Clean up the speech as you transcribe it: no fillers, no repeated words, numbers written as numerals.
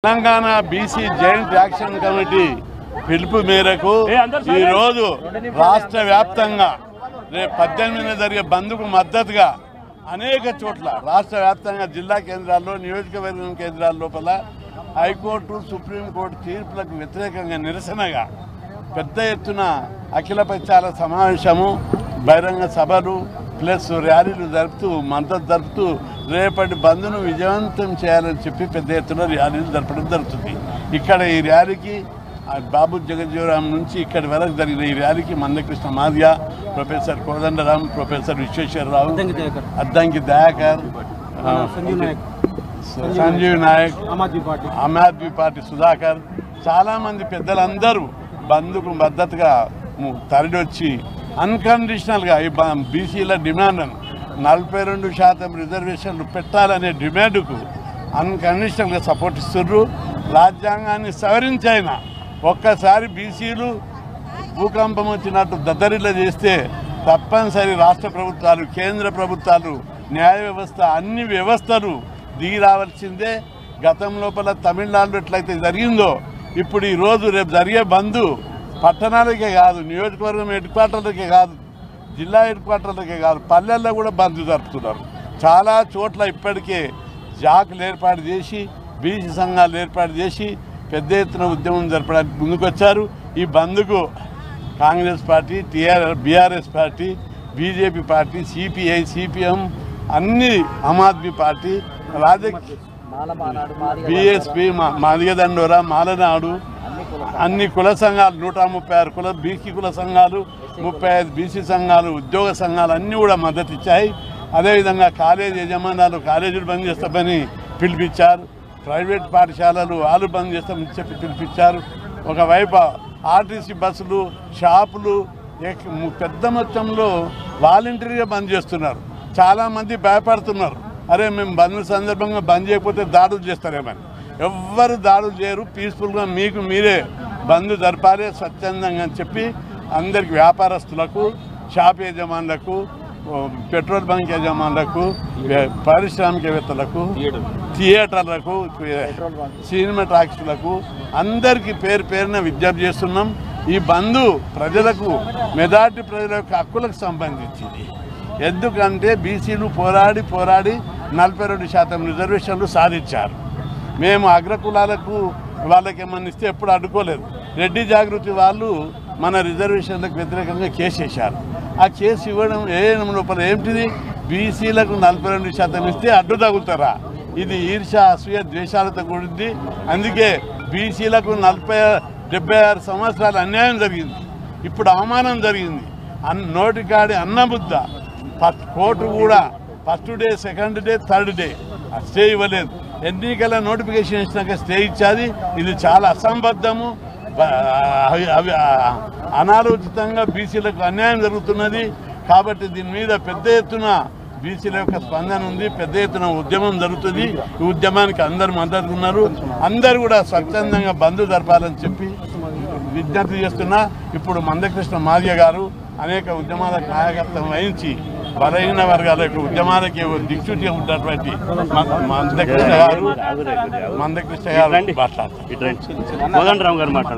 Telangana BC joint action committee పిలుపు మేరకు ఈ రోజు రాష్ట్ర వ్యాప్తంగా రేపు 18న జరిగే బంద్కు మద్దతుగా అనేక చోట్ల రాష్ట్ర వ్యాప్తంగా జిల్లా కేంద్రాల్లో నియోజకవర్గం కేంద్రాల లోపల హైకోర్టు సుప్రీంకోర్టు తీర్పులకు వ్యతిరేకంగా నిరసనగా పెద్ద ఎత్తున అఖిల పక్షాల సమావేశము బహిరంగ సభలు ప్లస్ ర్యాలీలు జరుపుతూ మద్దతు జరుపుతూ రేపటి బంద్ను విజయవంతం చేయాలని చెప్పి పెద్ద ఎత్తున ర్యాలీలు జరపడం జరుగుతుంది. ఇక్కడ ఈ ర్యాలీకి బాబు జగజ్జీవరాం నుంచి ఇక్కడి వరకు జరిగిన ఈ ర్యాలీకి మందకృష్ణ మాదిగ, ప్రొఫెసర్ కోదండరాం, ప్రొఫెసర్ విశ్వేశ్వరరావు, అద్దంకి దయాకర్, సంజీవ్ నాయక్, ఆమ్ ఆద్మీ పార్టీ సుధాకర్, చాలామంది పెద్దలందరూ బంద్కు మద్దతుగా తరలివచ్చి అన్కండిషనల్గా ఈ బీసీల డిమాండ్ను 42% రిజర్వేషన్లు పెట్టాలనే డిమాండ్కు అన్కండిషనల్గా సపోర్ట్ ఇస్తున్నారు. రాజ్యాంగాన్ని సవరించైనా ఒక్కసారి బీసీలు భూకంపం వచ్చినట్టు దద్దరిల్ల చేస్తే తప్పనిసరి రాష్ట్ర ప్రభుత్వాలు, కేంద్ర ప్రభుత్వాలు, న్యాయ వ్యవస్థ, అన్ని వ్యవస్థలు దిగి రావాల్సిందే. గతం లోపల తమిళనాడులో ఎట్లయితే జరిగిందో ఇప్పుడు ఈరోజు రేపు జరిగే బంద్ పట్టణాలకే కాదు, నియోజకవర్గం హెడ్ క్వార్టర్లకే కాదు, జిల్లా హెడ్ క్వార్టర్లకే కాదు, పల్లెల్లో కూడా బంద్ జరుపుతున్నారు. చాలా చోట్ల ఇప్పటికే జాకులు ఏర్పాటు చేసి బీసీ సంఘాలు ఏర్పాటు చేసి పెద్ద ఎత్తున ఉద్యమం జరపడానికి ముందుకొచ్చారు. ఈ బంద్కు Congress party, BRS party, BJP party, CPI, CPM, అన్ని ఆమ్ ఆద్మీ పార్టీ, బీఎస్పీ, మాదిగదండోరా, మాలనాడు, అన్ని కుల సంఘాలు 136 కుల బీసీ కుల సంఘాలు, 35 బీసీ సంఘాలు, ఉద్యోగ సంఘాలు అన్నీ కూడా మద్దతు ఇచ్చాయి. అదేవిధంగా కాలేజీ యజమానాలు కాలేజీలు బంద్ చేస్తామని పిలిపించారు. ప్రైవేట్ పాఠశాలలు వాళ్ళు బంద్ చేస్తామని చెప్పి పిలిపించారు. ఒకవైపు ఆర్టీసీ బస్సులు, షాపులు పెద్ద మొత్తంలో వాలంటరీగా బంద్ చేస్తున్నారు. చాలామంది భయపడుతున్నారు, అరే మేము బంద్ సందర్భంగా బంద్ చేయకపోతే దాడులు చేస్తారేమని. ఎవ్వరు దాడులు చేయరు, పీస్ఫుల్గా మీకు మీరే బంద్ జరపాలి స్వచ్ఛందంగా అని చెప్పి అందరికి వ్యాపారస్తులకు, షాప్ యజమానులకు, పెట్రోల్ బంక్ యజమానులకు, పారిశ్రామికవేత్తలకు, థియేటర్లకు, సినిమా టాకీస్లకు అందరికీ పేరు పేరున విజ్ఞప్తి చేస్తున్నాం. ఈ బంద్ ప్రజలకు, మెజార్టీ ప్రజల యొక్క హక్కులకు సంబంధించింది. ఎందుకంటే బీసీలు పోరాడి 42% రిజర్వేషన్లు సాధించారు. మేము అగ్రకులాలకు వాళ్ళకి ఏమన్నా ఇస్తే ఎప్పుడు అడ్డుకోలేదు. రెడ్డి జాగృతి వాళ్ళు మన రిజర్వేషన్లకు వ్యతిరేకంగా కేసు వేశారు. ఆ కేసు వేయడం లోపల ఏంటిది, బీసీలకు 42% ఇస్తే అడ్డు తగులుతారా? ఇది ఈర్ష, అసూయ, ద్వేషాలతో కూడింది. అందుకే బీసీలకు 76 సంవత్సరాలు అన్యాయం జరిగింది, ఇప్పుడు అవమానం జరిగింది. నోటికాడి అన్నబుద్ధ కోర్టు కూడా first day, second day, third day stay ఇవ్వలేదు. ఎన్నికల నోటిఫికేషన్ ఇచ్చినాక స్టే ఇచ్చేది. ఇది చాలా అసంబద్ధము, అనాలోచితంగా బీసీలకు అన్యాయం జరుగుతున్నది. కాబట్టి దీని మీద పెద్ద ఎత్తున బీసీల యొక్క స్పందన ఉంది, పెద్ద ఎత్తున ఉద్యమం జరుగుతుంది. ఈ ఉద్యమానికి అందరూ మద్దతు ఉన్నారు. అందరూ కూడా స్వచ్ఛందంగా బంద్ జరపాలని చెప్పి విజ్ఞప్తి చేస్తున్నా. ఇప్పుడు మందకృష్ణ మాదిగ గారు అనేక ఉద్యమాలకు నాయకత్వం వహించి బలహీన వర్గాల యొక్క ఉద్యమాలకి దిక్సూచిగా ఉన్నటువంటి మందకృష్ణ గారు మాట్లాడతారు.